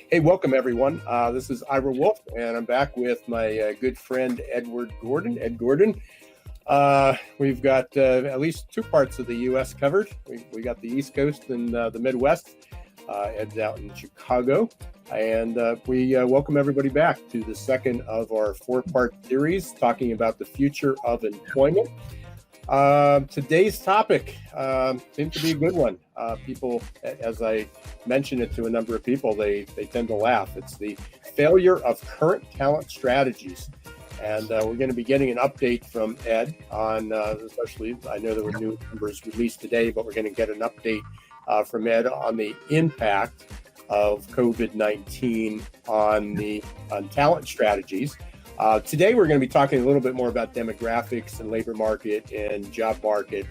Hey, welcome everyone. This is Ira Wolfe, and I'm back with my good friend Ed Gordon. We've got at least two parts of the U.S. covered. We got the East Coast and the Midwest. Ed's out in Chicago, and we welcome everybody back to the second of our four-part series talking about the future of employment. Today's topic seems to be a good one. People, as I mentioned it to a number of people, they tend to laugh. It's the failure of current talent strategies. And we're going to be getting an update from Ed on, especially, I know there were new numbers released today, but we're going to get an update from Ed on the impact of COVID-19 on talent strategies. Today, we're going to be talking a little bit more about demographics and labor market and job market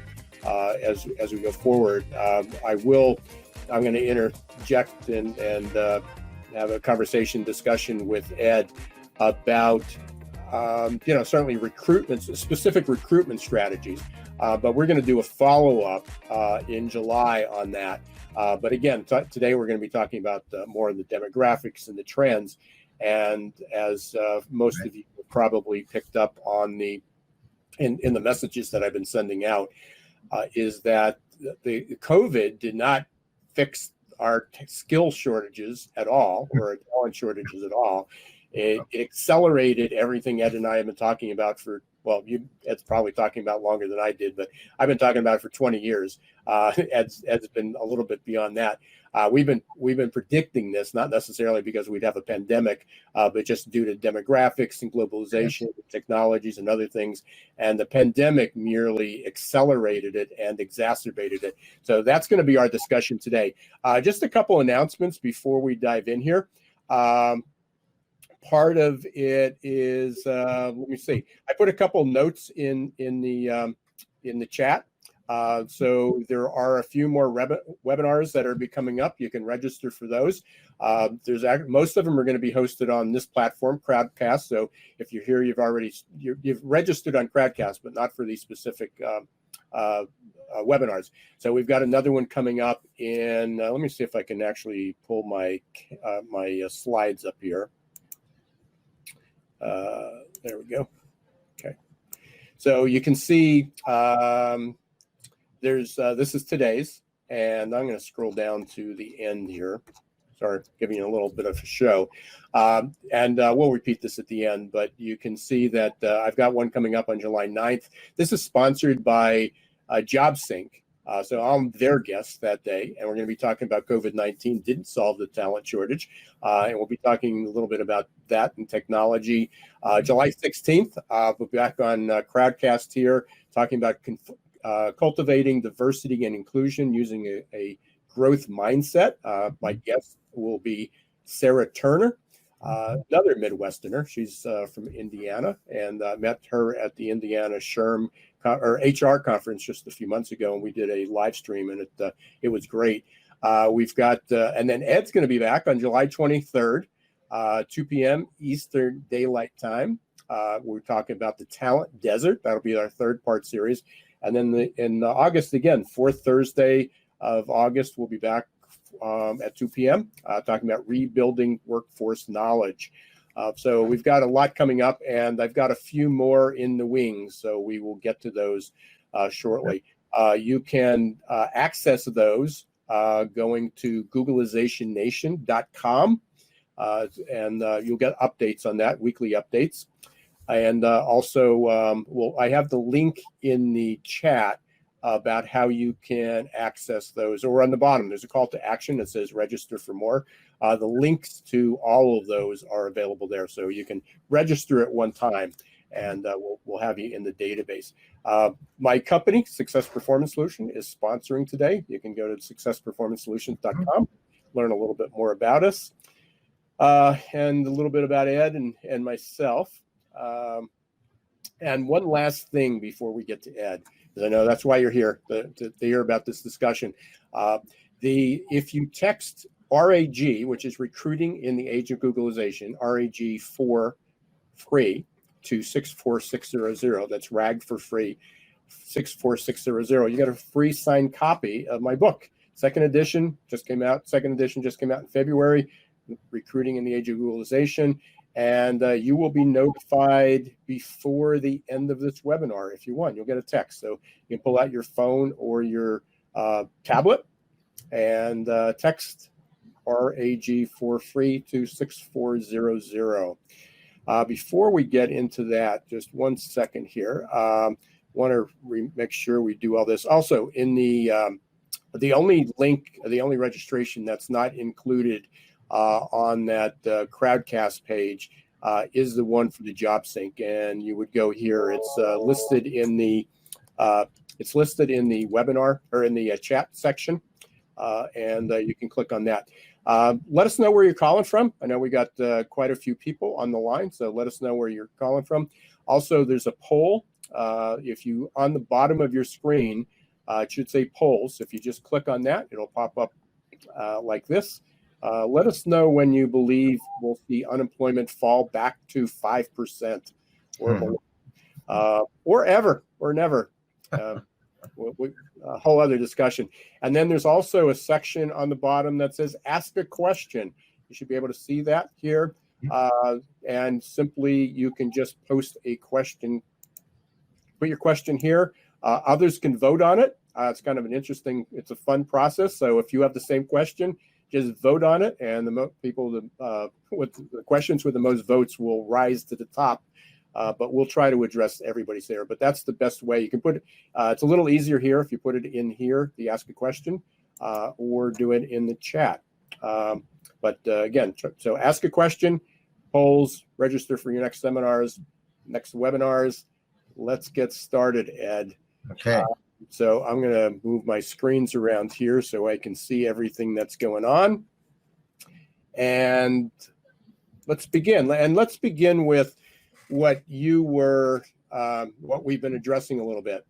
as we go forward. I'm going to interject and have a discussion with Ed about, certainly specific recruitment strategies. But we're going to do a follow-up in July on that. But again, today we're going to be talking about more of the demographics and the trends. And as most of you have probably picked up on in the messages that I've been sending out, is that the COVID did not fix our skill shortages at all, or our talent shortages at all. It accelerated everything Ed and I have been talking about Ed's probably talking about longer than I did, but I've been talking about it for 20 years. Ed's been a little bit beyond that. We've been predicting this, not necessarily because we'd have a pandemic, but just due to demographics and globalization, technologies and other things. And the pandemic merely accelerated it and exacerbated it. So that's going to be our discussion today. Just a couple announcements before we dive in here. Part of it is, let me see. I put a couple notes in the chat. So there are a few more webinars that are coming up. You can register for those. Most of them are going to be hosted on this platform, Crowdcast. So if you're here, you've registered on Crowdcast, but not for these specific webinars. So we've got another one coming up in. Let me see if I can actually pull my slides up here. There we go. Okay. So you can see this is today's, and I'm going to scroll down to the end here. Sorry, giving you a little bit of a show. And we'll repeat this at the end, but you can see that I've got one coming up on July 9th. This is sponsored by JobSync. So I'm their guest that day, and we're going to be talking about COVID-19 didn't solve the talent shortage. And we'll be talking a little bit about that and technology. July 16th, we'll be back on Crowdcast here, talking about cultivating diversity and inclusion using a growth mindset. My guest will be Sarah Turner, another Midwesterner. She's from Indiana, and met her at the Indiana SHRM or HR conference just a few months ago, and we did a live stream, and it was great. We've got, and then Ed's going to be back on July 23rd, 2 p.m. Eastern Daylight Time. We're talking about the talent desert. That'll be our third part series. And then in August, again, fourth Thursday of August, we'll be back at 2 p.m. Talking about rebuilding workforce knowledge. So we've got a lot coming up, and I've got a few more in the wings, so we will get to those shortly. You can access those going to googlizationnation.com, and you'll get updates on that, weekly updates. And also, I have the link in the chat about how you can access those. Or on the bottom, there's a call to action that says register for more. The links to all of those are available there. So you can register at one time, and we'll have you in the database. My company, Success Performance Solution, is sponsoring today. You can go to successperformancesolutions.com, learn a little bit more about us, and a little bit about Ed and myself. And one last thing before we get to Ed, because I know that's why you're here, to hear about this discussion. If you text RAG, which is Recruiting in the Age of Googlization, RAG for free to 64600, that's RAG for free, 64600, you get a free signed copy of my book. Second edition just came out in February. Recruiting in the Age of Globalization. And you will be notified before the end of this webinar if you want. You'll get a text. So you can pull out your phone or your tablet and text RAG for free to 6400. Before we get into that, just 1 second here. Want to make sure we do all this. Also, in the only link, the only registration that's not included on that Crowdcast page is the one for the job sync, and you would go here. It's listed in the webinar or in the chat section, and you can click on that. Let us know where you're calling from. I know we got quite a few people on the line, so let us know where you're calling from. Also, there's a poll. If you on the bottom of your screen, it should say polls. If you just click on that, it'll pop up like this. Let us know when you believe we'll see unemployment fall back to 5% or below, or ever, or never. A whole other discussion. And then there's also a section on the bottom that says ask a question. You should be able to see that here. And simply you can just post a question, put your question here. Others can vote on it. It's kind of an interesting, it's a fun process. So if you have the same question, just vote on it, and the people with the questions with the most votes will rise to the top. But we'll try to address everybody's there. But that's the best way. You can put it, it's a little easier here if you put it in here, the ask a question, or do it in the chat. But again, so ask a question, polls, register for your next seminars, next webinars. Let's get started, Ed. Okay. So I'm going to move my screens around here so I can see everything that's going on. And let's begin. And let's begin with what you were, what we've been addressing a little bit.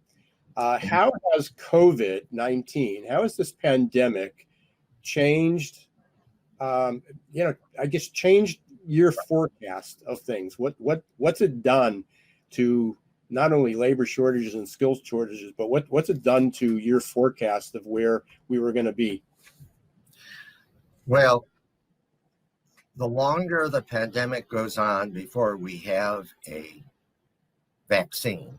How has COVID-19, how has this pandemic changed, I guess changed your forecast of things? What's it done to not only labor shortages and skills shortages, but what's it done to your forecast of where we were going to be? Well, the longer the pandemic goes on before we have a vaccine,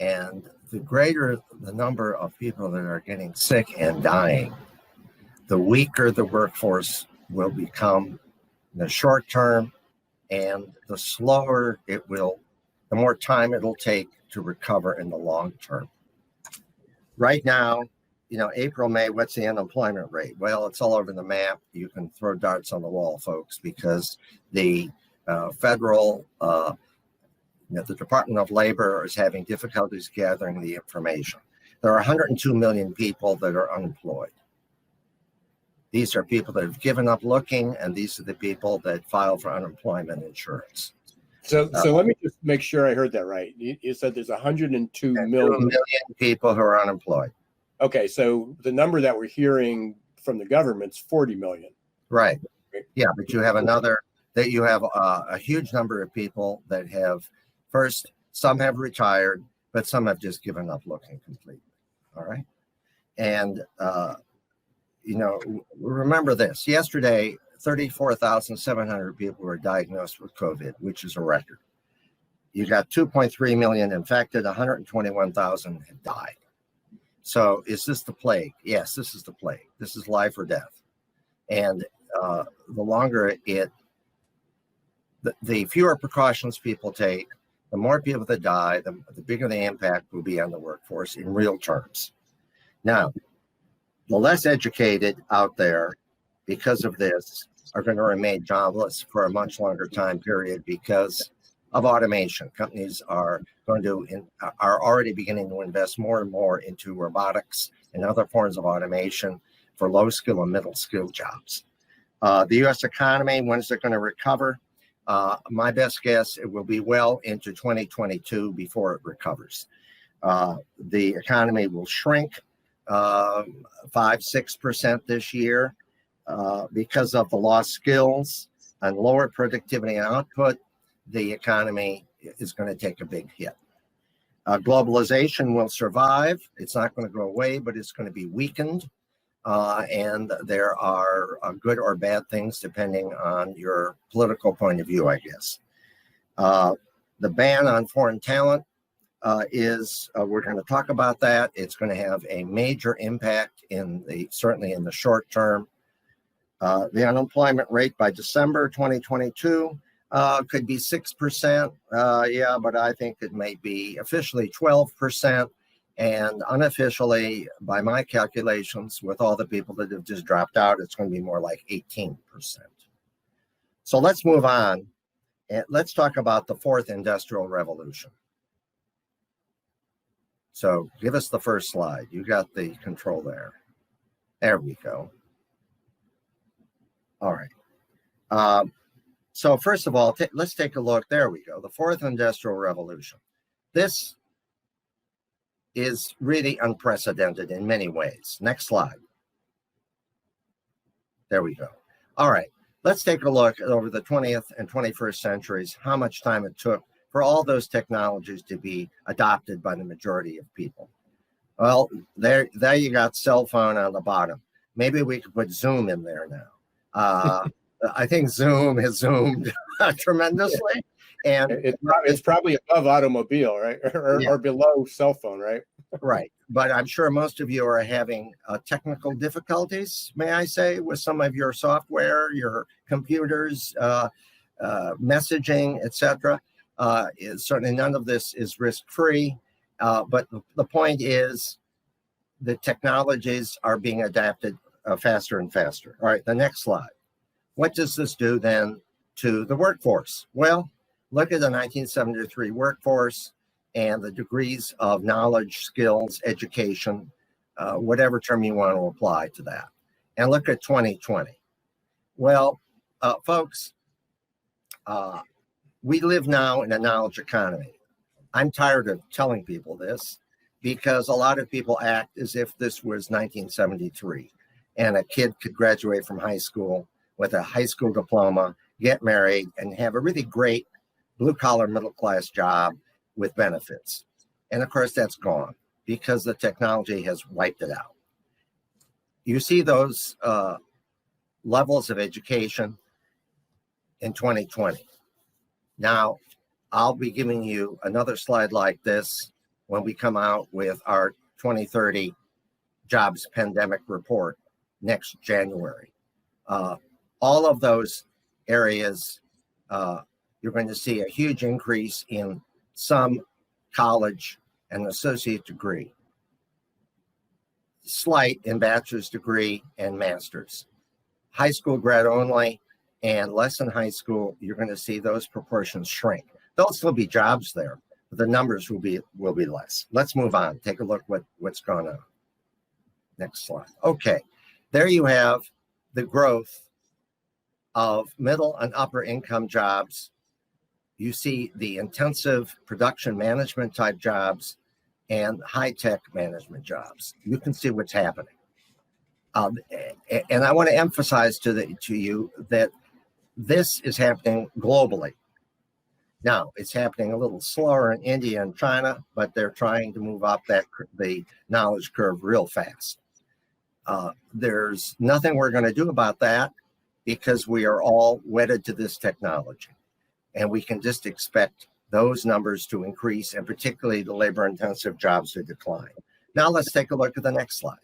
and the greater the number of people that are getting sick and dying, the weaker the workforce will become in the short term, and the slower it will, the more time it'll take to recover in the long term. Right now, April, May, what's the unemployment rate? Well, it's all over the map. You can throw darts on the wall, folks, because the federal, the Department of Labor is having difficulties gathering the information. There are 102 million people that are unemployed. These are people that have given up looking, and these are the people that file for unemployment insurance. So let me just make sure I heard that right. You said there's 102 million people who are unemployed. Okay, so the number that we're hearing from the government's 40 million. Right. Yeah, but you have a huge number of people that have, first, some have retired, but some have just given up looking completely. All right. And, remember this. Yesterday, 34,700 people were diagnosed with COVID, which is a record. You got 2.3 million infected, 121,000 have died. So is this the plague? Yes, this is the plague. This is life or death. And the longer the fewer precautions people take, the more people that die, the bigger the impact will be on the workforce in real terms. Now, the less educated out there, because of this, are going to remain jobless for a much longer time period because of automation. Companies are already beginning to invest more and more into robotics and other forms of automation for low skill and middle skill jobs. The U.S. economy, when is it going to recover? My best guess, it will be well into 2022 before it recovers. The economy will shrink 5-6% this year because of the lost skills and lower productivity and output. The economy is going to take a big hit. Globalization will survive. It's not going to go away, but it's going to be weakened. and there are good or bad things depending on your political point of view, I guess. The ban on foreign talent we're going to talk about that. It's going to have a major impact certainly in the short term. The unemployment rate by December 2022 could be 6%. Yeah, but I think it may be officially 12%. And unofficially, by my calculations, with all the people that have just dropped out, it's going to be more like 18%. So let's move on. And let's talk about the fourth industrial revolution. So give us the first slide. You got the control there. There we go. All right. So first of all, let's take a look. There we go. The fourth industrial revolution. This is really unprecedented in many ways. Next slide. There we go. All right. Let's take a look at over the 20th and 21st centuries, how much time it took for all those technologies to be adopted by the majority of people. Well, there you got cell phone on the bottom. Maybe we could put Zoom in there now. I think Zoom has zoomed tremendously. And it's probably above automobile, right? Or below cell phone, right? Right. But I'm sure most of you are having technical difficulties, may I say, with some of your software, your computers, messaging, etc. Certainly none of this is risk-free. But the point is the technologies are being adapted faster and faster. All right, the next slide. What does this do then to the workforce? Well, look at the 1973 workforce and the degrees of knowledge, skills, education, whatever term you want to apply to that. And look at 2020. Well, folks, we live now in a knowledge economy. I'm tired of telling people this because a lot of people act as if this was 1973 and a kid could graduate from high school with a high school diploma, get married, and have a really great blue-collar middle-class job with benefits. And of course, that's gone because the technology has wiped it out. You see those levels of education in 2020. Now, I'll be giving you another slide like this when we come out with our 2030 jobs pandemic report next January. All of those areas, you're going to see a huge increase in some college and associate degree, slight in bachelor's degree and master's. High school grad only and less than high school, you're going to see those proportions shrink. There'll still be jobs there, but the numbers will be less. Let's move on. Take a look what's going on. Next slide. Okay, there you have the growth of middle and upper income jobs. You see the intensive production management type jobs and high-tech management jobs. You can see what's happening. And I want to emphasize to you that this is happening globally. Now, it's happening a little slower in India and China, but they're trying to move up the knowledge curve real fast. There's nothing we're going to do about that because we are all wedded to this technology. And we can just expect those numbers to increase, and particularly the labor-intensive jobs to decline. Now let's take a look at the next slide.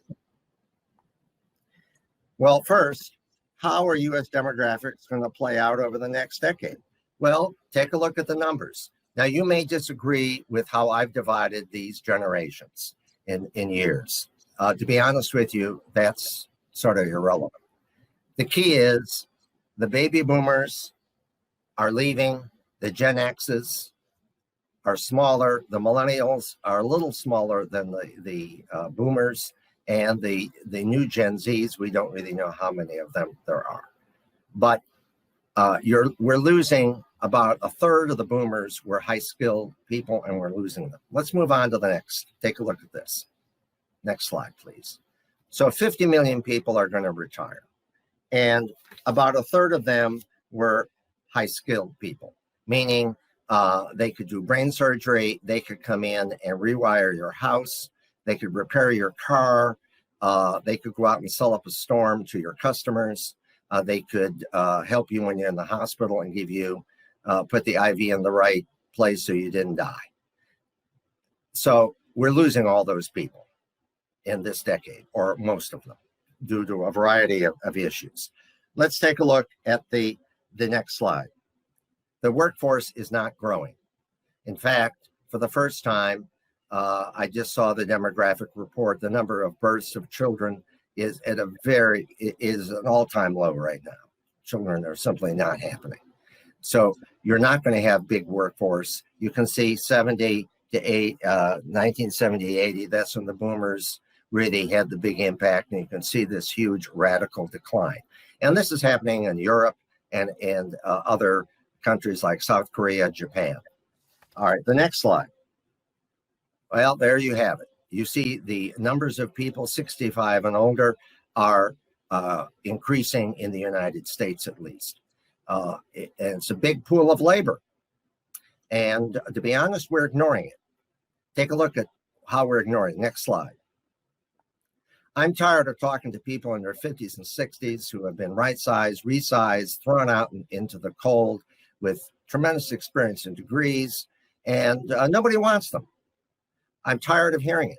Well, first, how are U.S. demographics going to play out over the next decade? Well, take a look at the numbers. Now, you may disagree with how I've divided these generations in years. To be honest with you, that's sort of irrelevant. The key is the baby boomers are leaving, the Gen X's are smaller, the millennials are a little smaller than the boomers, and the new Gen Zs, we don't really know how many of them there are. But we're losing about a third of the boomers. We're high-skilled people, and we're losing them. Let's move on to the next. Take a look at this. Next slide, please. So 50 million people are going to retire, and about a third of them were high-skilled people, meaning they could do brain surgery, they could come in and rewire your house, they could repair your car, They could go out and sell up a storm to your customers. They could help you when you're in the hospital and give you, put the IV in the right place so you didn't die. So we're losing all those people in this decade, or most of them, due to a variety of issues. Let's take a look at the next slide. The workforce is not growing. In fact, for the first time, I just saw the demographic report. The number of births of children is at is an all-time low right now. Children are simply not happening. So you're not going to have big workforce. You can see 1970, 80, that's when the boomers really had the big impact, and you can see this huge radical decline. And this is happening in Europe and other countries like South Korea, Japan. All right, the next slide. Well, there you have it. You see the numbers of people 65 and older are increasing in the United States, at least. And it's a big pool of labor. And to be honest, we're ignoring it. Take a look at how we're ignoring it. Next slide. I'm tired of talking to people in their 50s and 60s who have been right-sized, resized, thrown out into the cold with tremendous experience and degrees, and nobody wants them. I'm tired of hearing it.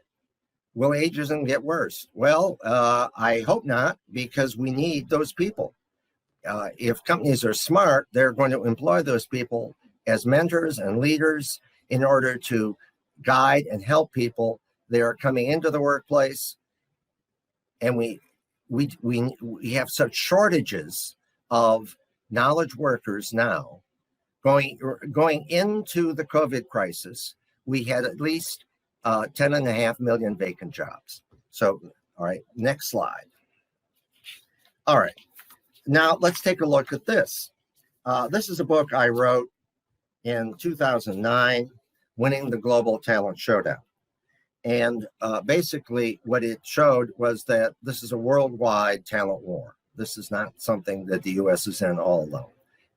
Will ageism get worse? Well, I hope not, because we need those people. If companies are smart, they're going to employ those people as mentors and leaders in order to guide and help people. They are coming into the workplace, and we have such shortages of knowledge workers now. Going into the COVID crisis, we had at least 10.5 million vacant jobs. So, all right, next slide. All right, now let's take a look at this. This is a book I wrote in 2009, Winning the Global Talent Showdown. And basically what it showed was that this is a worldwide talent war. This is not something that the US is in all alone.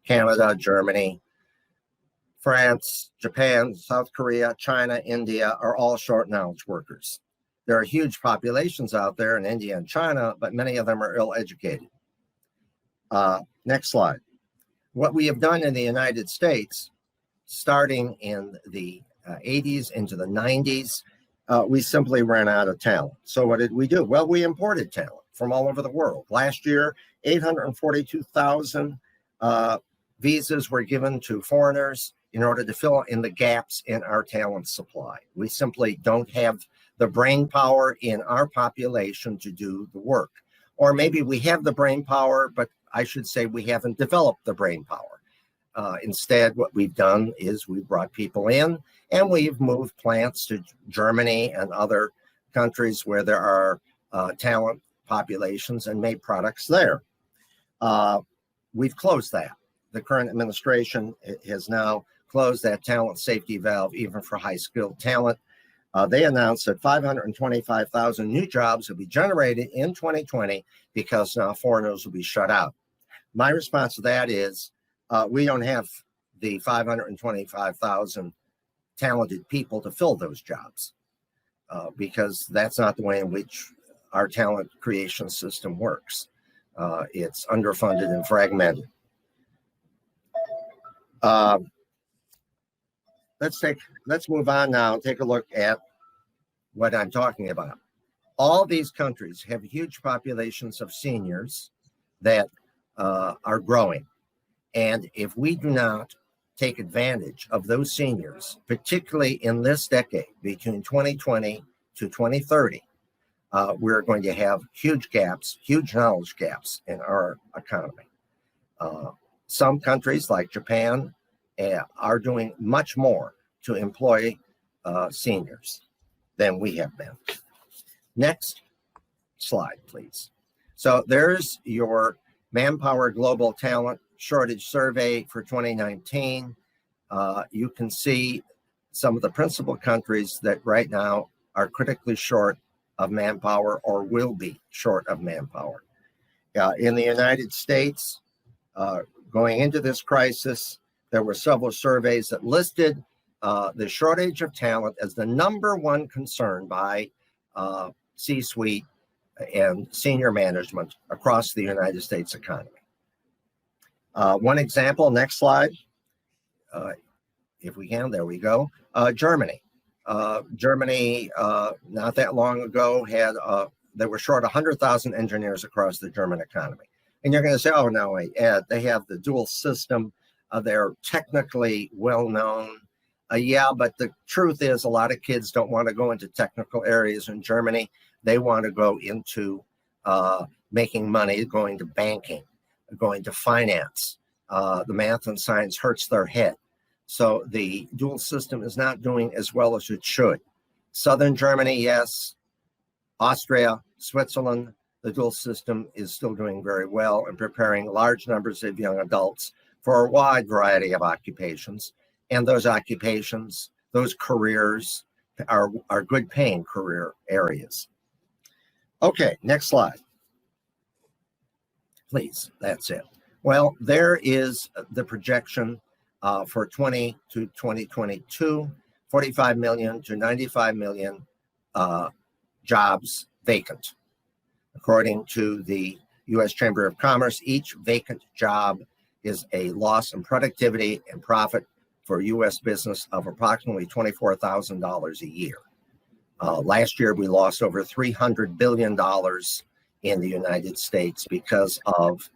Canada, Germany, France, Japan, South Korea, China, India are all short knowledge workers. There are huge populations out there in India and China, but many of them are ill-educated. Next slide. What we have done in the United States, starting in the 80s into the 90s, we simply ran out of talent. So what did we do? Well, we imported talent from all over the world. Last year, 842,000 visas were given to foreigners in order to fill in the gaps in our talent supply. We simply don't have the brain power in our population to do the work. Or maybe we have the brain power, but I should say we haven't developed the brain power. Instead, what we've done is we've brought people in, and we've moved plants to Germany and other countries where there are talent populations and made products there. We've closed that. The current administration has now closed that talent safety valve, even for high-skilled talent. They announced that 525,000 new jobs will be generated in 2020 because now foreigners will be shut out. My response to that is we don't have the 525,000 talented people to fill those jobs because that's not the way in which our talent creation system works. It's underfunded and fragmented. Let's move on now and take a look at what I'm talking about. All these countries have huge populations of seniors that are growing. And if we do not take advantage of those seniors, particularly in this decade, between 2020 to 2030, we're going to have huge gaps, huge knowledge gaps in our economy. Some countries like Japan are doing much more to employ seniors than we have been. Next slide, please. So there's your Manpower Global Talent Shortage Survey for 2019. You can see some of the principal countries that right now are critically short of manpower or will be short of manpower. In the United States, going into this crisis, there were several surveys that listed the shortage of talent as the #1 concern by C-suite and senior management across the United States economy. One example, next slide. If we can, there we go. Germany. Germany, not that long ago, they were short 100,000 engineers across the German economy. And you're going to say, oh, no, wait, Ed, they have the dual system. They're technically well-known. Yeah, but the truth is a lot of kids don't want to go into technical areas in Germany. They want to go into making money, going to banking, going to finance. The math and science hurts their head. So the dual system is not doing as well as it should. Southern Germany, yes. Austria, Switzerland, the dual system is still doing very well and preparing large numbers of young adults for a wide variety of occupations. And those occupations, those careers are good paying career areas. Okay, next slide. Please, that's it. Well, there is the projection for 20 to 2022, 45 million to 95 million jobs vacant. According to the U.S. Chamber of Commerce, each vacant job is a loss in productivity and profit for U.S. business of approximately $24,000 a year. Last year, we lost over $300 billion in the United States because of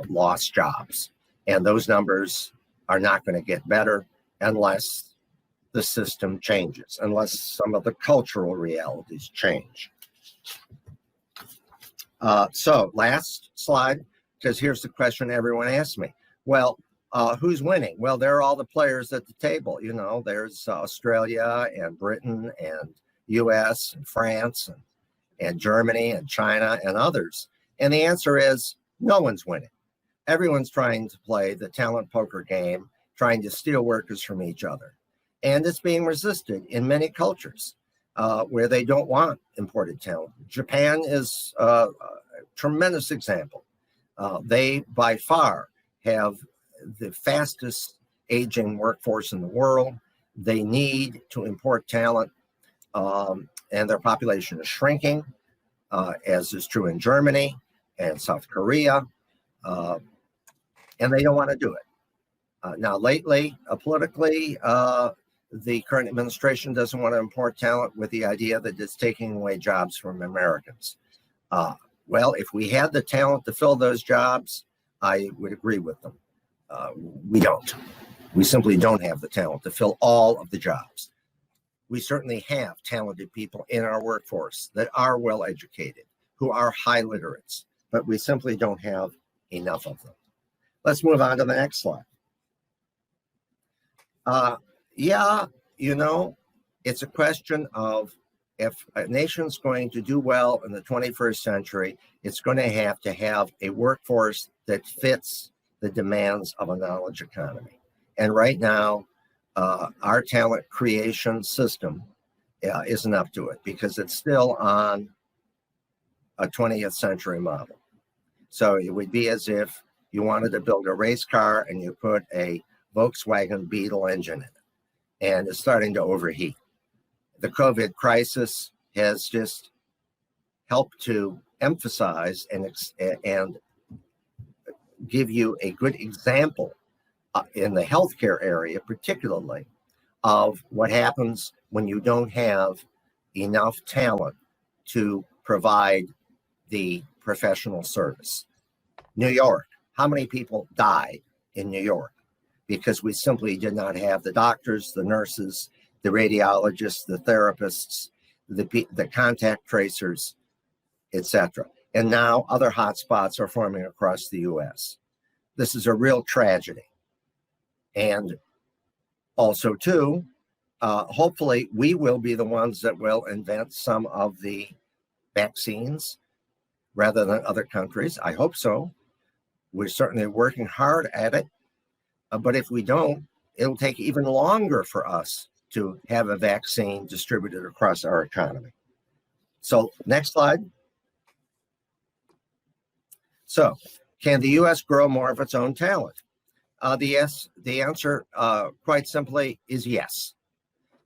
lost jobs. And those numbers are not going to get better unless the system changes, unless some of the cultural realities change. So last slide, because here's the question everyone asks me. Well, who's winning? Well, there are all the players at the table. You know, there's Australia and Britain and US and France and Germany and China and others. And the answer is no one's winning. Everyone's trying to play the talent poker game, trying to steal workers from each other. And it's being resisted in many cultures where they don't want imported talent. Japan is a tremendous example. They, by far, have the fastest aging workforce in the world. They need to import talent, and their population is shrinking, as is true in Germany and South Korea, and they don't want to do it. Now, lately, politically, the current administration doesn't want to import talent with the idea that it's taking away jobs from Americans. Well, if we had the talent to fill those jobs, I would agree with them. We don't. We simply don't have the talent to fill all of the jobs. We certainly have talented people in our workforce that are well educated, who are high literates, but we simply don't have enough of them. Let's move on to the next slide. Yeah, you know, it's a question of if a nation's going to do well in the 21st century, it's going to have a workforce that fits the demands of a knowledge economy. And right now, our talent creation system isn't up to it because it's still on a 20th century model. So it would be as if you wanted to build a race car and you put a Volkswagen Beetle engine in it, and it's starting to overheat. The COVID crisis has just helped to emphasize and give you a good example in the healthcare area, particularly, of what happens when you don't have enough talent to provide the professional service. New York, how many people died in New York because we simply did not have the doctors, the nurses, the radiologists, the therapists, the contact tracers, etc. And now other hotspots are forming across the U.S. This is a real tragedy. And also, too, hopefully we will be the ones that will invent some of the vaccines rather than other countries. I hope so. We're certainly working hard at it. But if we don't, it'll take even longer for us to have a vaccine distributed across our economy. So next slide. So can the U.S. grow more of its own talent? The answer, quite simply, is yes.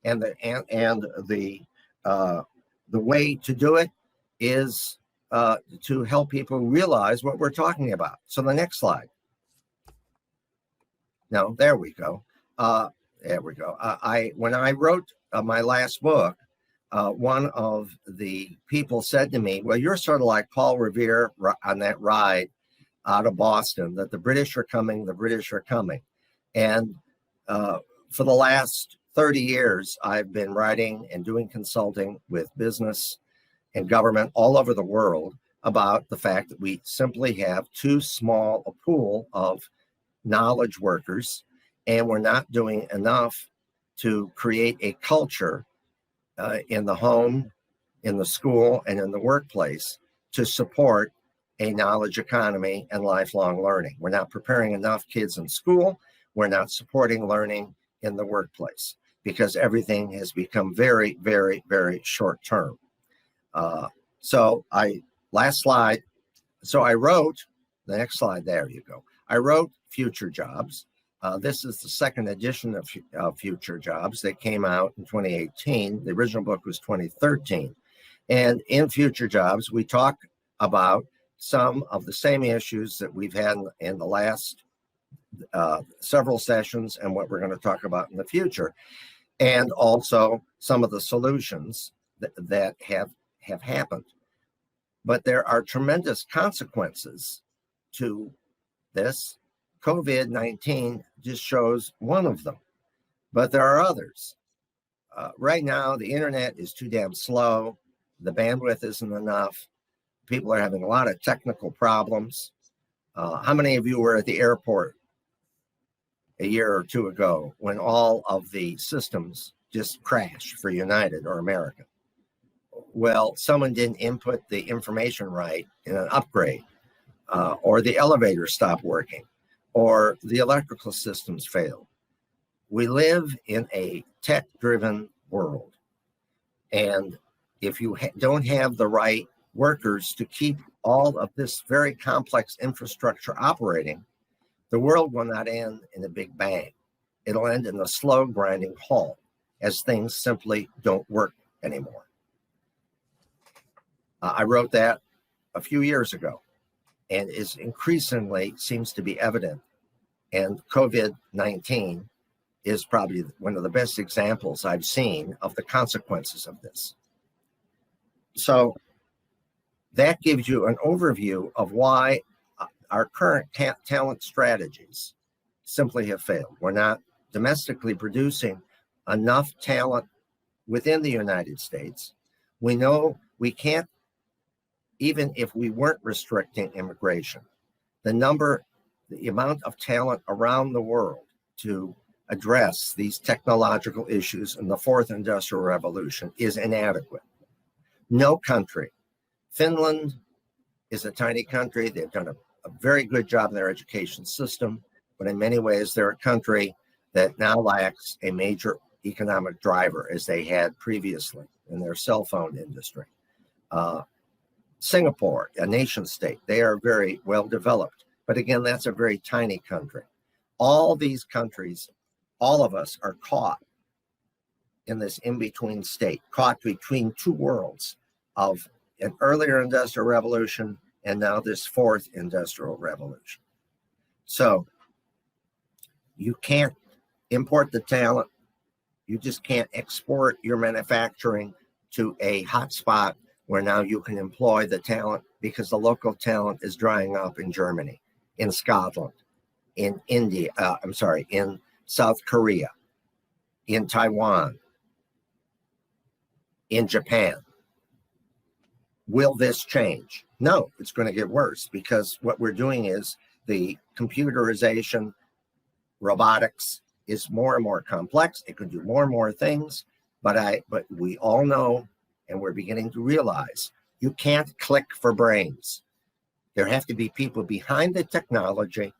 And the way to do it is to help people realize what we're talking about. So the next slide. No, there we go. There we go. When I wrote my last book, one of the people said to me, well, you're sort of like Paul Revere on that ride out of Boston, that the British are coming, the British are coming. And for the last 30 years, I've been writing and doing consulting with business and government all over the world about the fact that we simply have too small a pool of knowledge workers, and we're not doing enough to create a culture in the home, in the school, and in the workplace to support a knowledge economy and lifelong learning. We're not preparing enough kids in school. We're not supporting learning in the workplace because everything has become very, very, very short term. Last slide. So I wrote, the next slide, there you go. I wrote Future Jobs. This is the second edition of Future Jobs that came out in 2018. The original book was 2013. And in Future Jobs, we talk about some of the same issues that we've had in the last several sessions and what we're going to talk about in the future, and also some of the solutions that have happened. But there are tremendous consequences to this. COVID-19 just shows one of them, but there are others. Right now, the internet is too damn slow. The bandwidth isn't enough. People are having a lot of technical problems. How many of you were at the airport a year or two ago when all of the systems just crashed for United or American? Well, someone didn't input the information right in an upgrade, or the elevator stopped working, or the electrical systems failed. We live in a tech-driven world. And if you don't have the right workers to keep all of this very complex infrastructure operating, the world will not end in a big bang. It'll end in a slow grinding halt as things simply don't work anymore. I wrote that a few years ago, and it increasingly seems to be evident. And COVID-19 is probably one of the best examples I've seen of the consequences of this. So that gives you an overview of why our current talent strategies simply have failed. We're not domestically producing enough talent within the United States. We know we can't, even if we weren't restricting immigration, the amount of talent around the world to address these technological issues in the fourth industrial revolution is inadequate. No country. Finland is a tiny country. They've done a very good job in their education system, but in many ways they're a country that now lacks a major economic driver as they had previously in their cell phone industry. Singapore, a nation state, they are very well developed, but again, that's a very tiny country. All these countries, all of us are caught in this in-between state, caught between two worlds of an earlier industrial revolution and now this fourth industrial revolution. So you can't import the talent. You just can't export your manufacturing to a hotspot where now you can employ the talent because the local talent is drying up in Germany, in Scotland, in India, in South Korea, in Taiwan, in Japan. Will this change? No, it's going to get worse because what we're doing is the computerization, robotics is more and more complex. It can do more and more things, but we all know, and we're beginning to realize, you can't click for brains. There have to be people behind the technology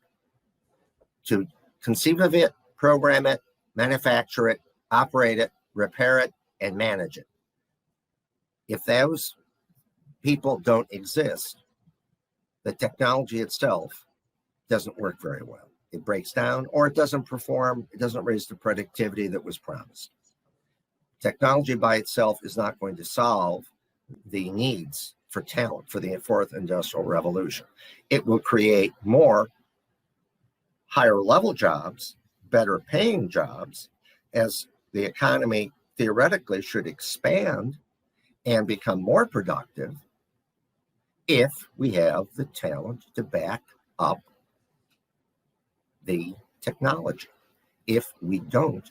to conceive of it, program it, manufacture it, operate it, repair it, and manage it. If those people don't exist, the technology itself doesn't work very well. It breaks down or it doesn't perform. It doesn't raise the productivity that was promised. Technology by itself is not going to solve the needs for talent for the fourth industrial revolution. It will create more higher level jobs, better paying jobs, as the economy theoretically should expand and become more productive if we have the talent to back up the technology. If we don't,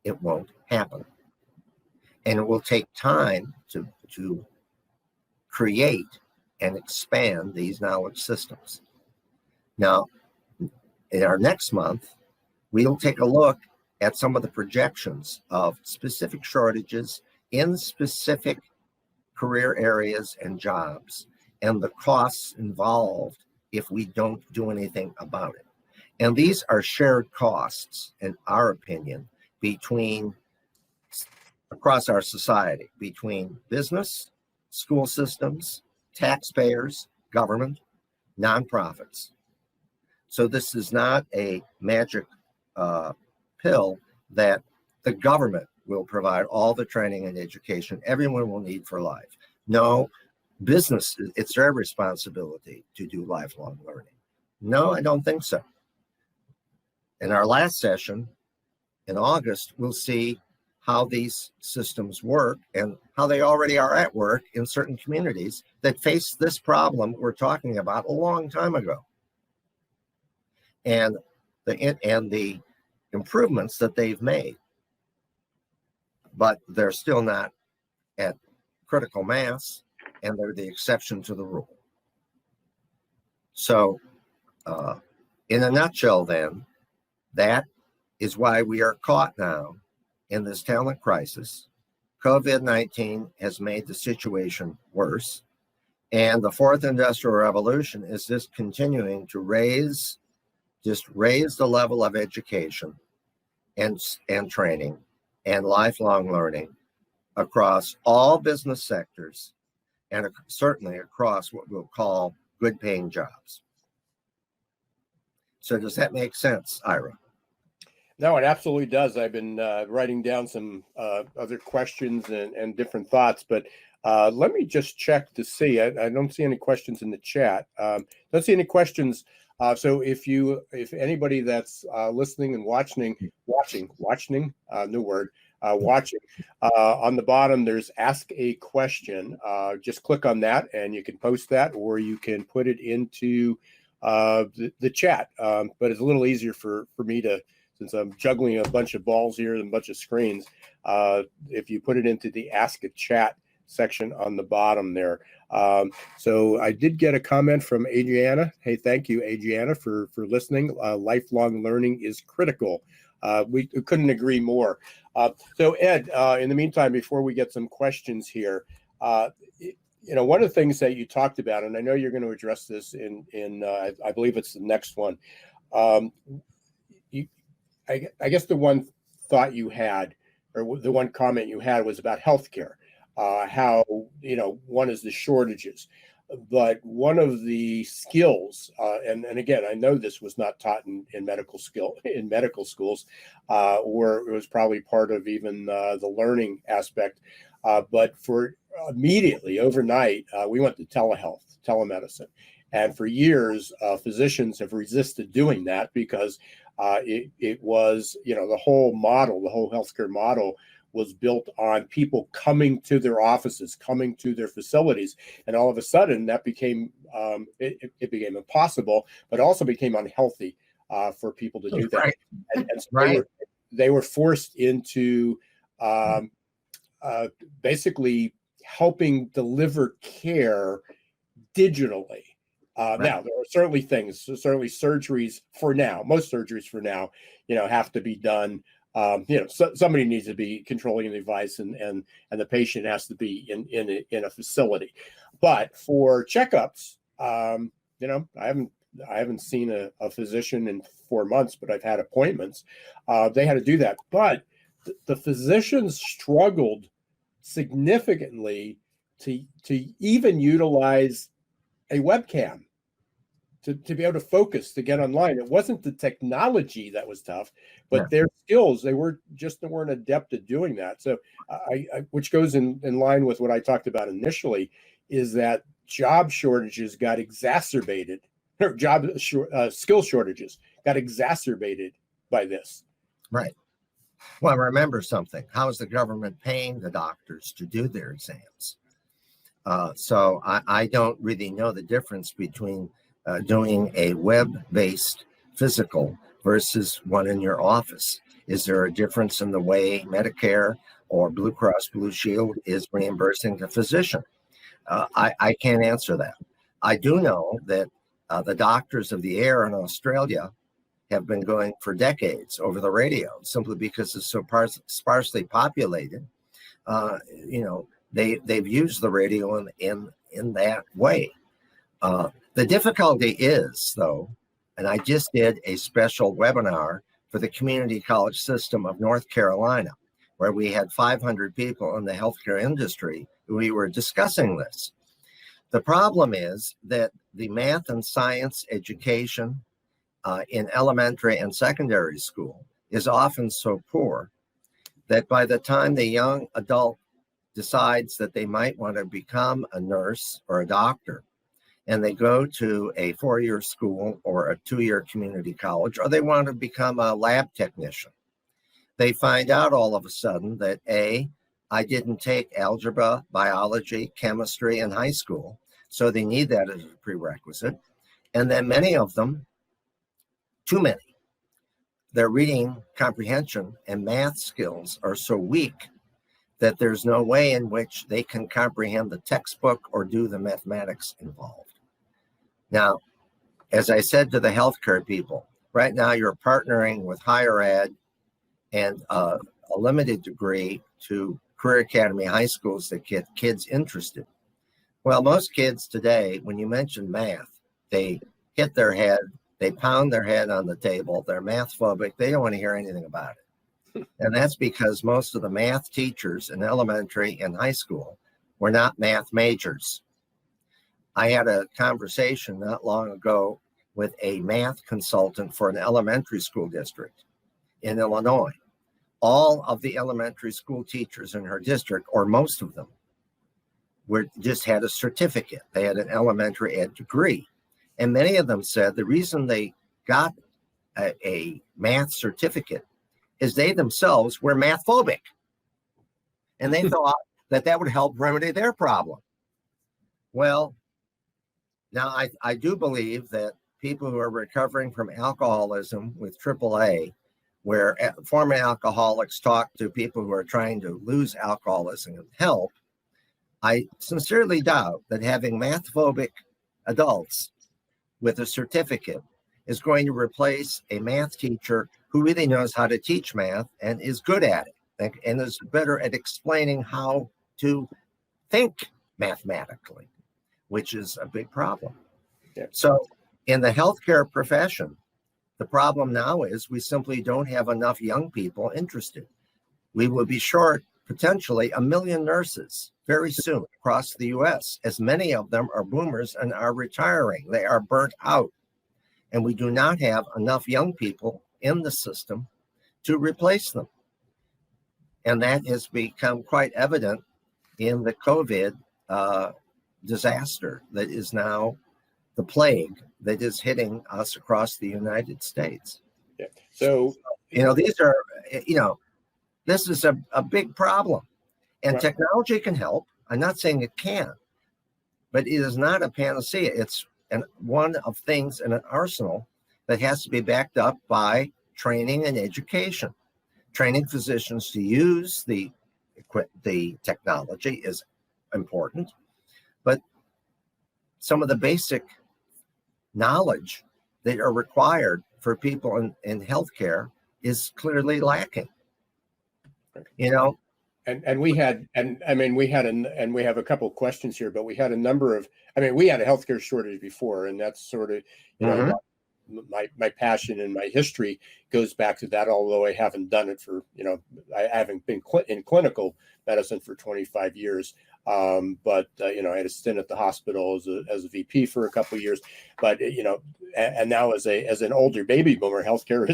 it won't happen. And it will take time to create and expand these knowledge systems. Now, in our next month, we'll take a look at some of the projections of specific shortages in specific career areas and jobs, and the costs involved if we don't do anything about it. And these are shared costs, in our opinion, across our society, between business, school systems, taxpayers, government, nonprofits. So this is not a magic pill that the government will provide all the training and education everyone will need for life. No, business, it's their responsibility to do lifelong learning. No, I don't think so. In our last session in August, we'll see how these systems work and how they already are at work in certain communities that face this problem we're talking about a long time ago. And the improvements that they've made. But they're still not at critical mass, and they're the exception to the rule. So, in a nutshell, then, that is why we are caught now in this talent crisis. COVID-19 has made the situation worse, and the fourth industrial revolution is just continuing to raise the level of education and training and lifelong learning across all business sectors and certainly across what we'll call good paying jobs. So does that make sense, Ira? No, it absolutely does. I've been writing down some other questions and different thoughts, but let me just check to see. I don't see any questions in the chat. Don't see any questions. So if anybody that's listening and watching, new word, watching, on the bottom, there's ask a question. Just click on that and you can post that, or you can put it into the chat. But it's a little easier for me to, since I'm juggling a bunch of balls here and a bunch of screens, if you put it into the ask a chat section on the bottom there. So I did get a comment from Adriana. Hey, thank you, Adriana, for listening. Lifelong learning is critical. We couldn't agree more. So Ed, in the meantime, before we get some questions here, one of the things that you talked about, and I know you're going to address this in I believe it's the next one. I guess the one thought you had, or the one comment you had, was about healthcare. How, one is the shortages, but one of the skills, and again, I know this was not taught in medical schools, or it was probably part of even the learning aspect. But for immediately overnight, we went to telemedicine. And for years, physicians have resisted doing that because it was, the whole healthcare model was built on people coming to their offices, coming to their facilities. And all of a sudden that became, it became impossible, but also became unhealthy for people to do that. Right. And so they were forced into basically helping deliver care digitally. Now, there are certainly surgeries for now, most surgeries for now, have to be done. Somebody needs to be controlling the device, and the patient has to be in a facility. But for checkups, I haven't seen a physician in 4 months, but I've had appointments. They had to do that, but the physicians struggled significantly to even utilize a webcam to be able to focus, to get online. It wasn't the technology that was tough, but their skills, they weren't adept at doing that. So which goes in line with what I talked about initially, is that job shortages got exacerbated, or skill shortages got exacerbated by this. Right. Well, remember something. How is the government paying the doctors to do their exams? So I don't really know the difference between doing a web-based physical versus one in your office. Is there a difference in the way Medicare or Blue Cross Blue Shield is reimbursing the physician? I can't answer that. I do know that the doctors of the air in Australia have been going for decades over the radio, simply because it's so sparsely populated. They've used the radio in that way. The difficulty is, though, and I just did a special webinar for the community college system of North Carolina, where we had 500 people in the healthcare industry. We were discussing this. The problem is that the math and science education in elementary and secondary school is often so poor that by the time the young adult decides that they might want to become a nurse or a doctor, and they go to a 4-year school or a 2-year community college, or they want to become a lab technician, they find out all of a sudden that I didn't take algebra, biology, chemistry in high school, so they need that as a prerequisite. And then many of them, too many, their reading comprehension and math skills are so weak that there's no way in which they can comprehend the textbook or do the mathematics involved. Now, as I said to the healthcare people, right now you're partnering with higher ed and a limited degree to career academy high schools that get kids interested. Well, most kids today, when you mention math, they hit their head, they pound their head on the table, they're math phobic, they don't want to hear anything about it. And that's because most of the math teachers in elementary and high school were not math majors. I had a conversation not long ago with a math consultant for an elementary school district in Illinois. All of the elementary school teachers in her district, or most of them, just had a certificate. They had an elementary ed degree. And many of them said the reason they got a math certificate is they themselves were math phobic. And they thought that would help remedy their problem. Well, now I do believe that people who are recovering from alcoholism with AAA, where former alcoholics talk to people who are trying to lose alcoholism and help, I sincerely doubt that having math phobic adults with a certificate is going to replace a math teacher who really knows how to teach math and is good at it and is better at explaining how to think mathematically, which is a big problem. Yeah. So in the healthcare profession, the problem now is we simply don't have enough young people interested. We will be short potentially 1 million nurses very soon across the US, as many of them are boomers and are retiring. They are burnt out. And we do not have enough young people in the system to replace them. And that has become quite evident in the COVID disaster that is now the plague that is hitting us across the United States. Yeah. So, these are, this is a big problem. And right. Technology can help. I'm not saying it can't, but it is not a panacea. It's one of things in an arsenal that has to be backed up by training and education. Training physicians to use the technology is important, but some of the basic knowledge that are required for people in healthcare is clearly lacking. And we had, we have a couple of questions here, but we had a number of, we had a healthcare shortage before, and that's sort of, my passion and my history goes back to that, although I haven't done it for, I haven't been in clinical medicine for 25 years. But I had a stint at the hospital as a VP for a couple of years, but, and now as an older baby boomer, healthcare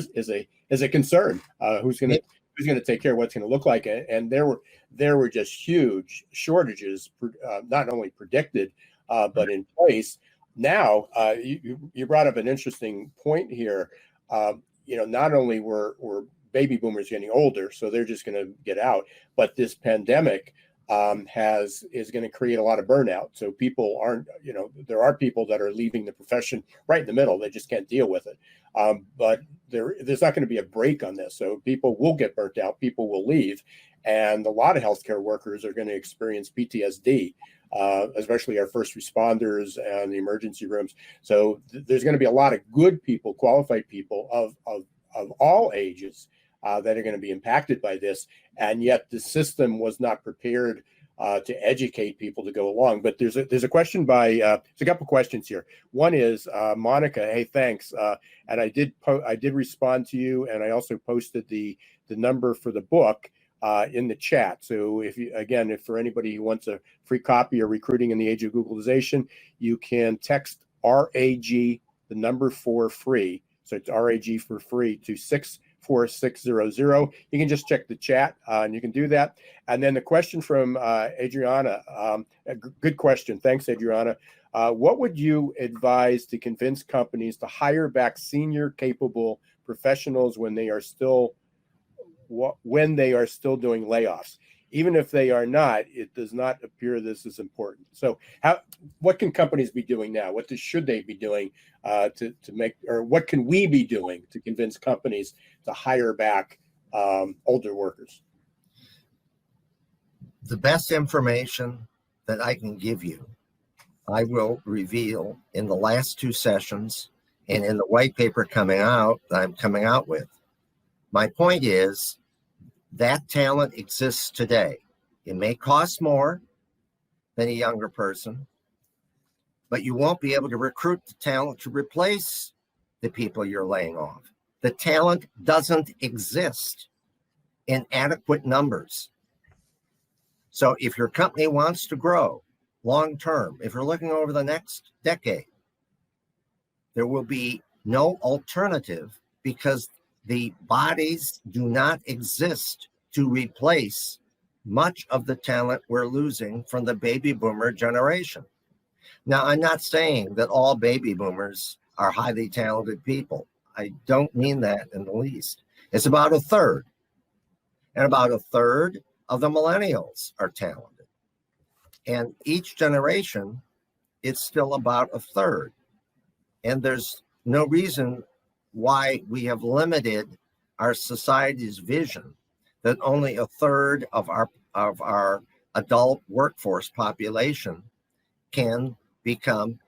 is a concern. Who's going to who's going to take care of what's going to look like. And there were just huge shortages, not only predicted, but in place. Now, you brought up an interesting point here. Not only were baby boomers getting older, so they're just going to get out, but this pandemic is going to create a lot of burnout. So people aren't, there are people that are leaving the profession right in the middle. They just can't deal with it. But there's not going to be a break on this. So people will get burnt out. People will leave. And a lot of healthcare workers are going to experience PTSD, especially our first responders and the emergency rooms. So there's going to be a lot of good people, qualified people of all ages that are going to be impacted by this. And yet the system was not prepared to educate people to go along. But there's a question there's a couple questions here. One is Monica. Hey, thanks. And I did respond to you, and I also posted the number for the book in the chat. So if for anybody who wants a free copy of Recruiting in the Age of Googlization, you can text RAG, the number for free. So it's RAG for free to 64600. You can just check the chat and you can do that. And then the question from Adriana, a good question. Thanks, Adriana. What would you advise to convince companies to hire back senior, capable professionals when they are still doing layoffs? Even if they are not, it does not appear this is important. So what can companies be doing now? What should they be doing to make, or what can we be doing to convince companies to hire back older workers? The best information that I can give you, I will reveal in the last two sessions and in the white paper I'm coming out with. My point is, that talent exists today. It may cost more than a younger person, but you won't be able to recruit the talent to replace the people you're laying off. The talent doesn't exist in adequate numbers. So if your company wants to grow long-term, if you're looking over the next decade, there will be no alternative because the bodies do not exist to replace much of the talent we're losing from the baby boomer generation. Now, I'm not saying that all baby boomers are highly talented people. I don't mean that in the least. It's about a third. And about a third of the millennials are talented. And each generation, it's still about a third. And there's no reason why we have limited our society's vision that only a third of our adult workforce population can become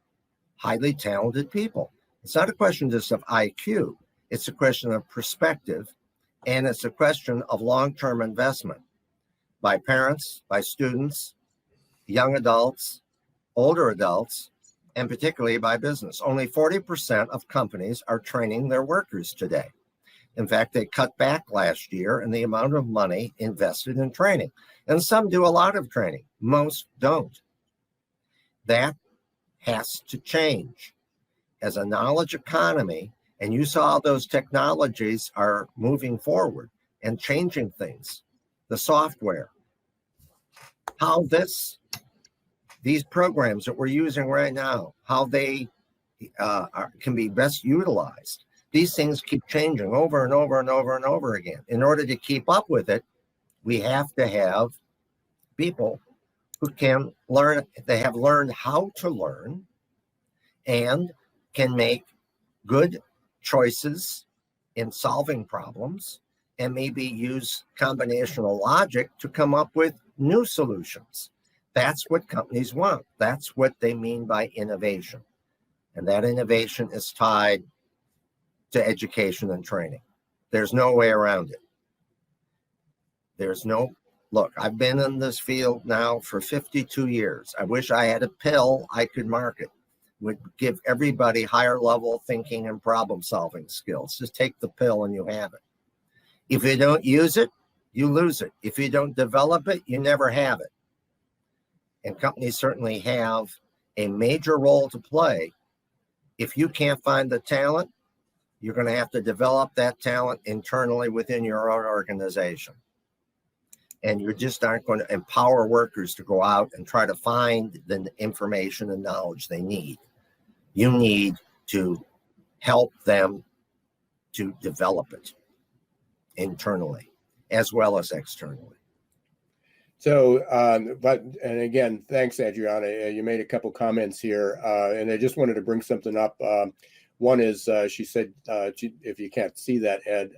highly talented people. It's not a question just of IQ. It's a question of perspective, and it's a question of long-term investment by parents, by students, young adults, older adults, and particularly by business. Only 40% of companies are training their workers today. In fact, they cut back last year in the amount of money invested in training. And some do a lot of training. Most don't. That has to change. As a knowledge economy, and you saw those technologies are moving forward and changing things, the software, how these programs that we're using right now, how they can be best utilized. These things keep changing over and over and over and over again. In order to keep up with it, we have to have people who can learn, they have learned how to learn and can make good choices in solving problems and maybe use combinational logic to come up with new solutions. That's what companies want. That's what they mean by innovation. And that innovation is tied to education and training. There's no way around it. Look, I've been in this field now for 52 years. I wish I had a pill I could market. Would give everybody higher level thinking and problem solving skills. Just take the pill and you have it. If you don't use it, you lose it. If you don't develop it, you never have it. And companies certainly have a major role to play. If you can't find the talent, You're going to have to develop that talent internally within your own organization. And you just aren't going to empower workers to go out and try to find the information and knowledge they need. You need to help them to develop it internally as well as externally. So, and again, thanks, Adriana. You made a couple comments here, and I just wanted to bring something up. One is she said, if you can't see that, Ed,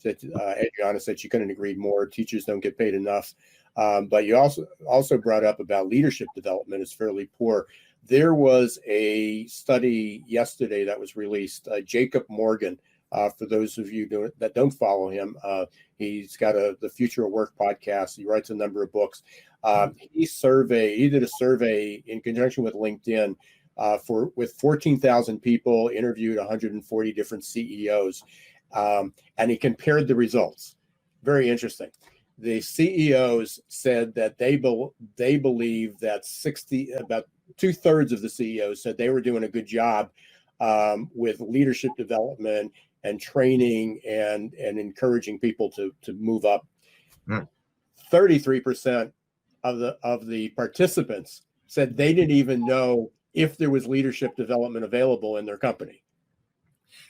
Adriana said she couldn't agree more. Teachers don't get paid enough. But you also brought up about leadership development is fairly poor. There was a study yesterday that was released. Jacob Morgan, for those of you that don't follow him, he's got the Future of Work podcast. He writes a number of books. He did a survey in conjunction with LinkedIn with 14,000 people, interviewed 140 different CEOs, and he compared the results. Very interesting. The CEOs said that they believe that about 2/3 of the CEOs said they were doing a good job with leadership development and training and encouraging people to move up. 33% of the participants said they didn't even know if there was leadership development available in their company.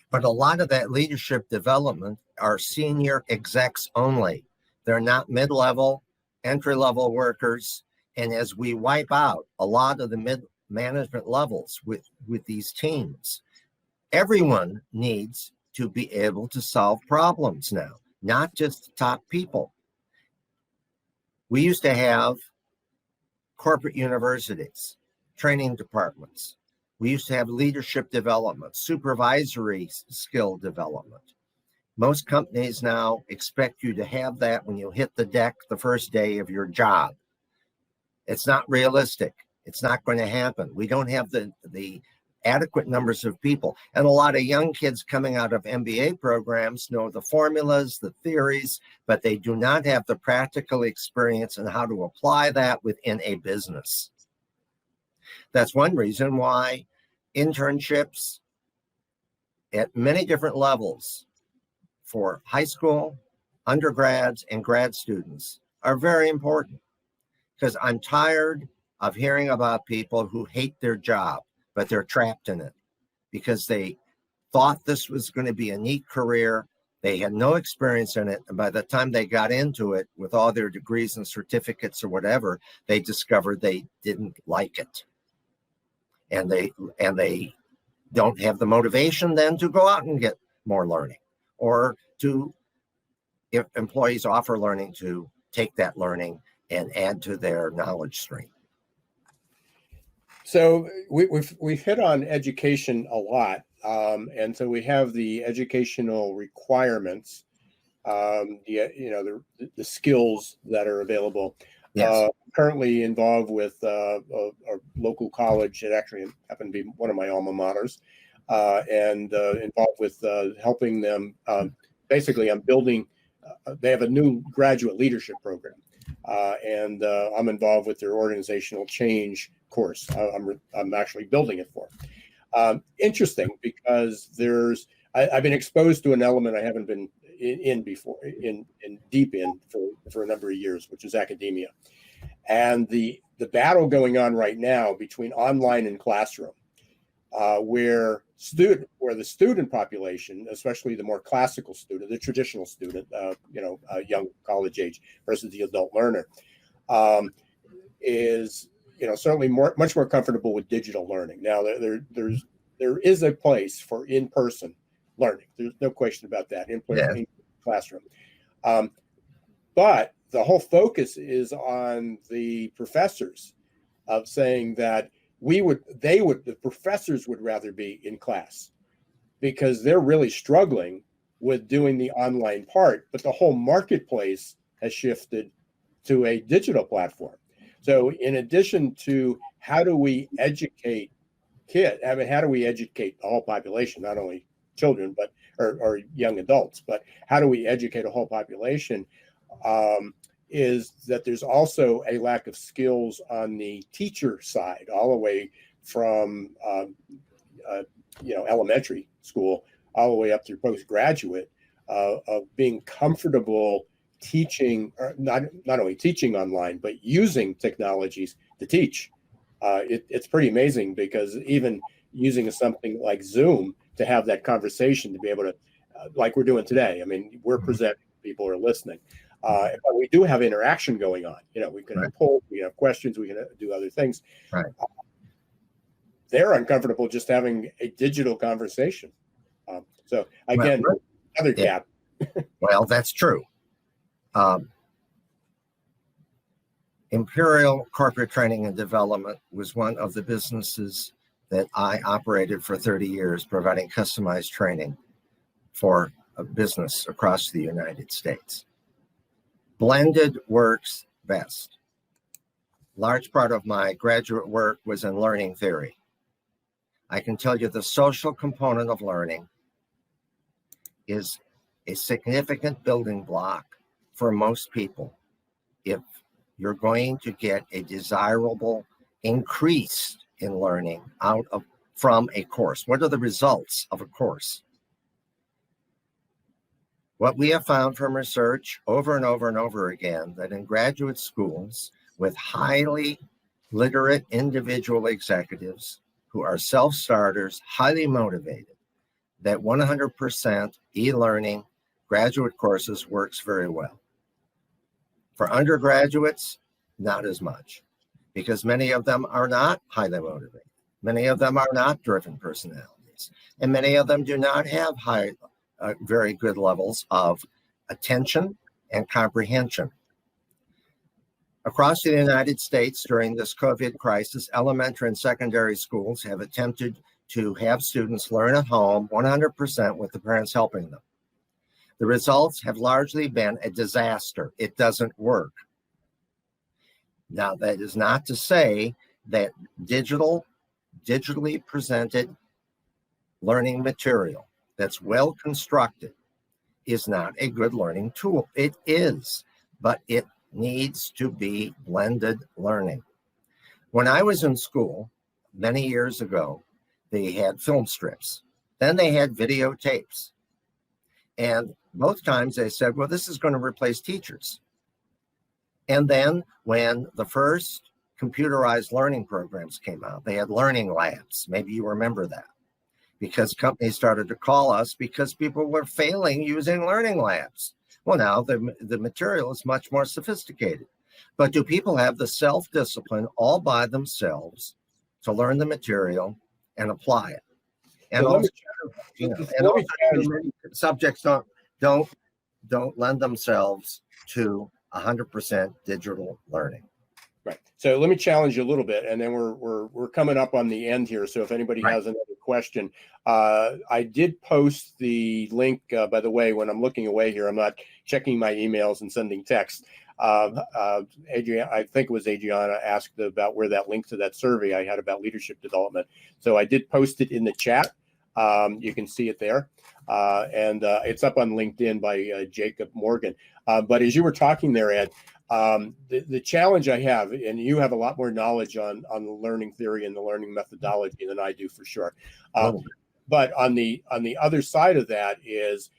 But a lot of that leadership development are senior execs only. They're not mid-level, entry-level workers. And as we wipe out a lot of the mid-management levels with these teams, everyone needs to be able to solve problems now, not just the top people. We used to have corporate universities, training departments. We used to have leadership development, supervisory skill development. Most companies now expect you to have that when you hit the deck the first day of your job. It's not realistic. It's not going to happen. We don't have the adequate numbers of people. And a lot of young kids coming out of MBA programs know the formulas, the theories, but they do not have the practical experience and how to apply that within a business. That's one reason why internships at many different levels for high school, undergrads, and grad students are very important, because I'm tired of hearing about people who hate their job, but they're trapped in it because they thought this was going to be a neat career. They had no experience in it. And by the time they got into it with all their degrees and certificates or whatever, they discovered they didn't like it. And they don't have the motivation then to go out and get more learning, or to, if employees offer learning, to take that learning and add to their knowledge stream. So we've hit on education a lot, and so we have the educational requirements, the skills that are available. Yes. Currently involved with a local college. It actually happened to be one of my alma maters, and involved with helping them. Basically, I'm building. They have a new graduate leadership program, and I'm involved with their organizational change course. I'm actually building it for them. Interesting, because I've been exposed to an element I haven't been deep in for a number of years, which is academia, and the battle going on right now between online and classroom, where the student population, especially the more classical student, the traditional student, young college age versus the adult learner, is certainly much more comfortable with digital learning. Now there is a place for in-person learning. There's no question about that in classroom. But the whole focus is on the professors, of saying that the professors would rather be in class because they're really struggling with doing the online part, but the whole marketplace has shifted to a digital platform. So in addition to how do we educate how do we educate the whole population, not only children, but or young adults, but how do we educate a whole population? Is that there's also a lack of skills on the teacher side, all the way from elementary school all the way up through postgraduate, of being comfortable teaching, or not only teaching online, but using technologies to teach. It's pretty amazing, because even using something like Zoom to have that conversation, to be able to, like we're doing today. I mean, we're presenting, people are listening. But we do have interaction going on. We can have polls, we can have questions, we can do other things. Right. They're uncomfortable just having a digital conversation. So again, another gap. Well, that's true. Imperial Corporate Training and Development was one of the businesses that I operated for 30 years, providing customized training for a business across the United States. Blended works best. Large part of my graduate work was in learning theory. I can tell you the social component of learning is a significant building block for most people if you're going to get a desirable increase in learning from a course. What are the results of a course? What we have found from research over and over and over again, that in graduate schools with highly literate individual executives who are self-starters, highly motivated, that 100% e-learning graduate courses works very well. For undergraduates, not as much, because many of them are not highly motivated. Many of them are not driven personalities, and many of them do not have very good levels of attention and comprehension. Across the United States during this COVID crisis, elementary and secondary schools have attempted to have students learn at home 100% with the parents helping them. The results have largely been a disaster. It doesn't work. Now, that is not to say that digitally presented learning material that's well constructed is not a good learning tool. It is, but it needs to be blended learning. When I was in school many years ago, they had film strips. Then they had videotapes. And both times they said, well, this is going to replace teachers. And then when the first computerized learning programs came out, they had learning labs. Maybe you remember that, because companies started to call us because people were failing using learning labs. Well, now the material is much more sophisticated. But do people have the self-discipline all by themselves to learn the material and apply it? And also, many subjects don't lend themselves to 100% digital learning. Right. So let me challenge you a little bit, and then we're coming up on the end here. So if anybody has another question, I did post the link. By the way, when I'm looking away here, I'm not checking my emails and sending texts. Adriana, I think it was Adriana, asked about where that link to that survey I had about leadership development. So I did post it in the chat. You can see it there, and it's up on LinkedIn by Jacob Morgan. But as you were talking there, Ed, the challenge I have, and you have a lot more knowledge on the learning theory and the learning methodology than I do, for sure. But on the other side of that is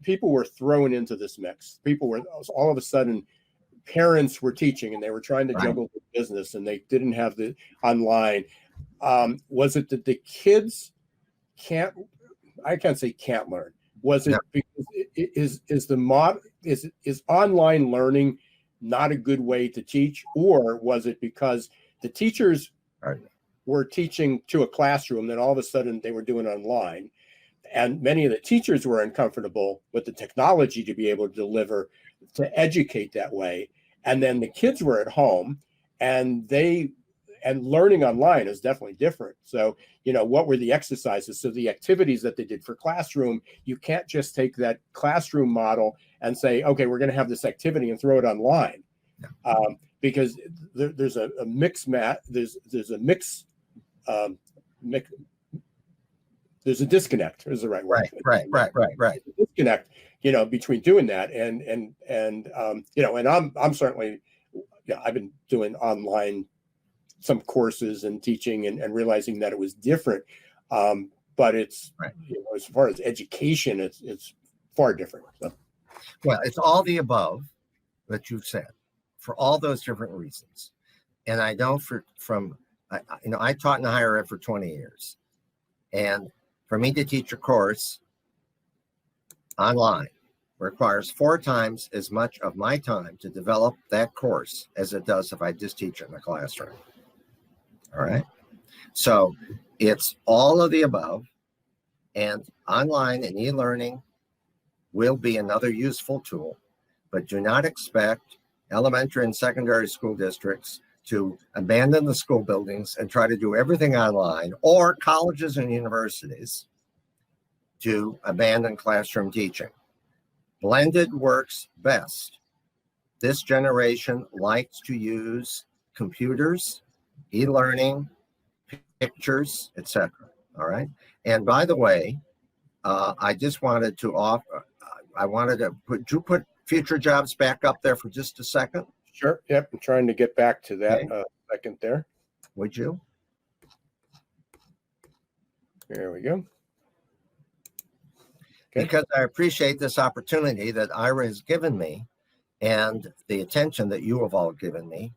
people were thrown into this mix. People were all of a sudden, parents were teaching and they were trying to juggle the business, and they didn't have the online. Was it that the kids I can't say can't learn? Was it because is online learning not a good way to teach, or was it because the teachers were teaching to a classroom, then all of a sudden they were doing online, and many of the teachers were uncomfortable with the technology to be able to deliver, to educate that way, and then the kids were at home, and learning online is definitely different. So, what were the exercises? So the activities that they did for classroom, you can't just take that classroom model and say, okay, we're going to have this activity and throw it online, because there's a mix. There's a disconnect. Is the right word? Right. Disconnect, between doing that and I'm certainly, I've been doing online some courses and teaching and realizing that it was different. but it's Right. as far as education, it's far different. So. Well, it's all the above that you've said for all those different reasons. And I know I taught in higher ed for 20 years. And for me to teach a course online requires 4 times as much of my time to develop that course as it does if I just teach it in the classroom. All right. So it's all of the above, and online and e-learning will be another useful tool, but do not expect elementary and secondary school districts to abandon the school buildings and try to do everything online, or colleges and universities to abandon classroom teaching. Blended works best. This generation likes to use computers, e-learning, pictures, etc. All right. And by the way, I just wanted to offer, put future jobs back up there for just a second? Sure. Yep. I'm trying to get back to that second there. Would you? There we go. Okay. Because I appreciate this opportunity that Ira has given me and the attention that you have all given me.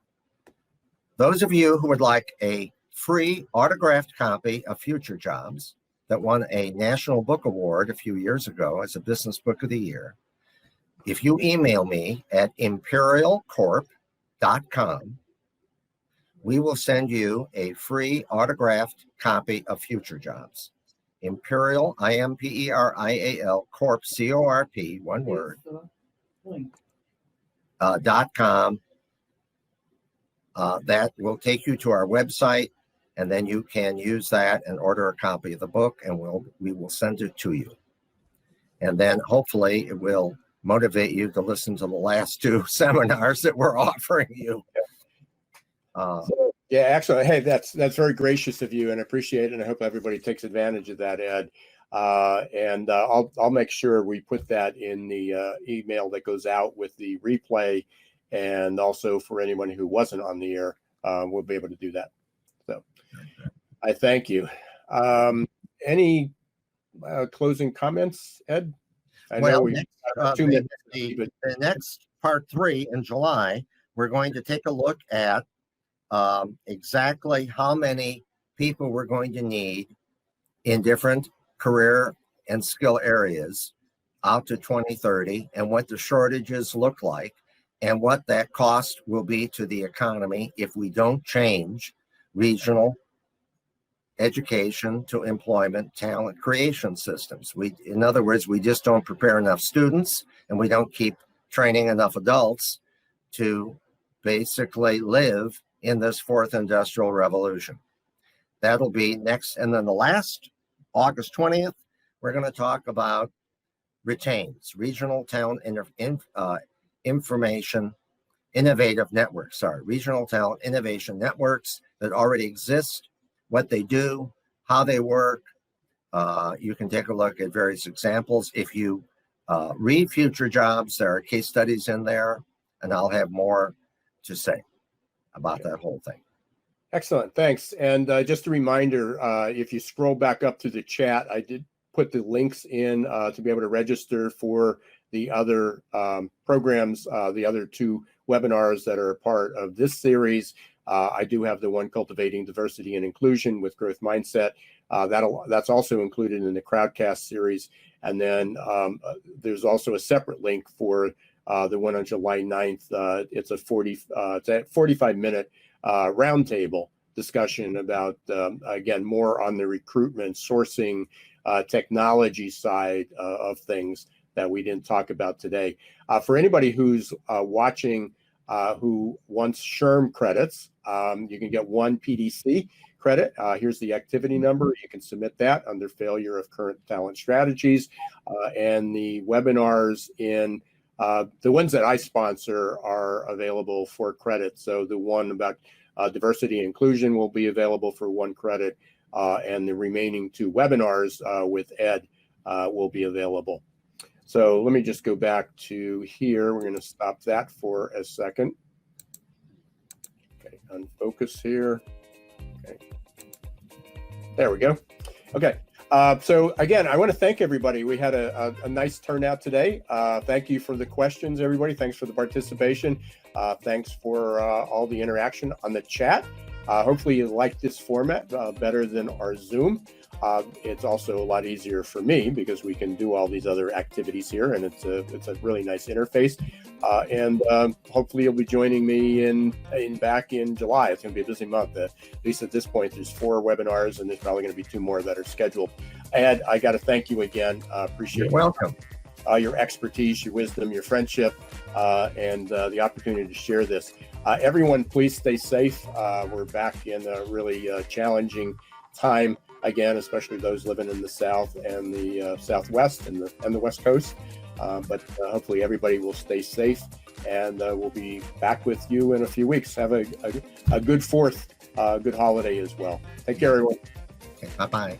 Those of you who would like a free autographed copy of Future Jobs that won a National Book Award a few years ago as a Business Book of the Year, if you email me at imperialcorp.com, we will send you a free autographed copy of Future Jobs. Imperial, IMPERIAL, Corp, CORP, one word, .com. That will take you to our website, and then you can use that and order a copy of the book, and we will send it to you. And then hopefully it will motivate you to listen to the last 2 seminars that we're offering you. Yeah, actually, hey, that's very gracious of you, and I appreciate it. And I hope everybody takes advantage of that, Ed. And I'll make sure we put that in the email that goes out with the replay, and also for anyone who wasn't on the air, we'll be able to do that. So, I thank you. Any closing comments, Ed? I know we have 2 minutes. The next part 3 in July, we're going to take a look at exactly how many people we're going to need in different career and skill areas out to 2030, and what the shortages look like, and what that cost will be to the economy if we don't change regional education to employment talent creation systems. In other words, we just don't prepare enough students, and we don't keep training enough adults to basically live in this 4th industrial revolution. That'll be next. And then the last, August 20th, we're going to talk about retains, regional talent information innovative networks, regional talent innovation networks that already exist, what they do, how they work. You can take a look at various examples. If you read Future Jobs, there are case studies in there, and I'll have more to say about that whole thing. Excellent, thanks. And just a reminder, if you scroll back up to the chat, I did put the links in to be able to register for the other programs, the other 2 webinars that are a part of this series. I do have the one, Cultivating Diversity and Inclusion with Growth Mindset. That's also included in the Crowdcast series. And then there's also a separate link for the one on July 9th. It's a 45-minute roundtable discussion about, again, more on the recruitment, sourcing, technology side of things that we didn't talk about today. For anybody who's watching who wants SHRM credits, you can get 1 PDC credit. Here's the activity number. You can submit that under failure of current talent strategies. And the webinars in the ones that I sponsor are available for credit. So the one about diversity and inclusion will be available for 1 credit, and the remaining 2 webinars with Ed will be available. So let me just go back to here. We're going to stop that for a second. Okay, unfocus here. Okay, there we go. Okay, So again, I want to thank everybody. We had a nice turnout today. Thank you for the questions, everybody. Thanks for the participation. Thanks for all the interaction on the chat. Hopefully you like this format better than our Zoom. It's also a lot easier for me because we can do all these other activities here, and it's a really nice interface. And hopefully you'll be joining me back in July. It's going to be a busy month. At least at this point, there's 4 webinars, and there's probably going to be 2 more that are scheduled. Ed, I got to thank you again. Appreciate You're welcome. Your expertise, your wisdom, your friendship, and the opportunity to share this. Everyone, please stay safe. We're back in a really challenging time again, especially those living in the South and the Southwest and the West Coast. But hopefully everybody will stay safe, and we'll be back with you in a few weeks. Have a good 4th, good holiday as well. Take care, everyone. Okay, bye-bye.